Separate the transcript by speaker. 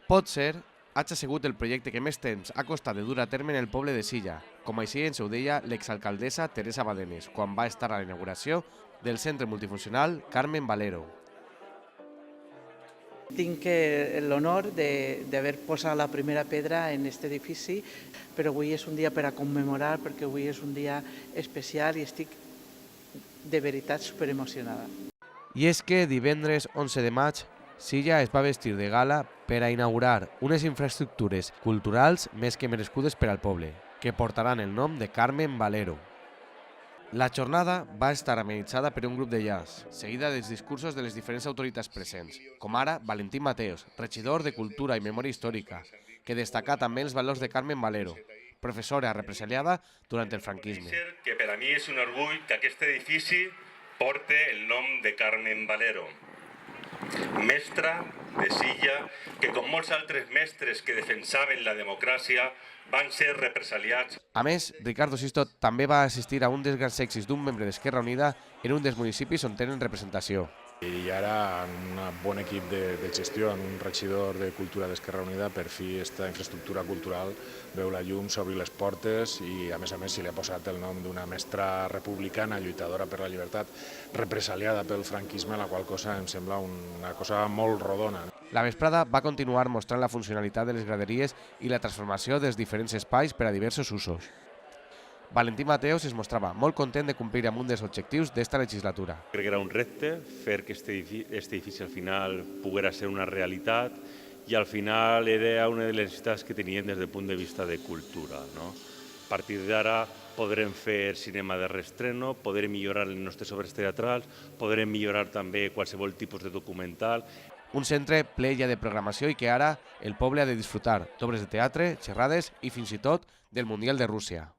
Speaker 1: Potser hagi sigut el projecte que més temps ha costat de dur a terme en el poble de Silla, com així ens ho deia l'exalcaldessa Teresa Badenes quan va estar a la inauguració del centre multifuncional Carmen Valero.
Speaker 2: Tinc l'honor d'haver posat la primera pedra en aquest edifici, però avui és un dia per a commemorar, perquè avui és un dia especial i estic de veritat superemocionada.
Speaker 1: I és que divendres 11 de maig, Silla es va vestir de gala per a inaugurar unes infraestructures culturals més que merescudes per al poble, que portaran el nom de Carmen Valero. La jornada va estar amenitzada per un grup de jazz, seguida dels discursos de les diferents autoritats presents, com ara Valentín Mateos, regidor de Cultura i Memòria Històrica, que destacà també els valors de Carmen Valero, professora represaliada durant el franquisme.
Speaker 3: Que per a mi és un orgull que aquest edifici porte el nom de Carmen Valero, mestra de Silla, que com molts altres mestres que defensaven la democràcia van ser represaliats.
Speaker 1: A més, Ricardo Sisto també va assistir a un dels grans èxits d'un membre d'Esquerra Unida en un dels municipis on tenen representació.
Speaker 4: I ara, en un bon equip de gestió, en un regidor de Cultura d'Esquerra Unida, per fi aquesta infraestructura cultural veu la llum, s'obri les portes i, a més, s'hi li ha posat el nom d'una mestra republicana, lluitadora per la llibertat, represaliada pel franquisme, la qual cosa em sembla una cosa molt rodona.
Speaker 1: La vesprada va continuar mostrant la funcionalitat de les graderies i la transformació dels diferents espais per a diversos usos. Valentín Mateos es mostrava molt content de complir amb un dels objectius d'esta legislatura.
Speaker 3: Crec que era un repte fer que aquest edifici al final poguera ser una realitat i al final era una de les necessitats que tenien des del punt de vista de cultura. A partir d'ara podrem fer cinema de reestreno, podrem millorar les nostres obres teatrals, podrem millorar també qualsevol tipus de documental.
Speaker 1: Un centre ple ja de programació i que ara el poble ha de disfrutar d'obres de teatre, xerrades i fins i tot del Mundial de Rússia.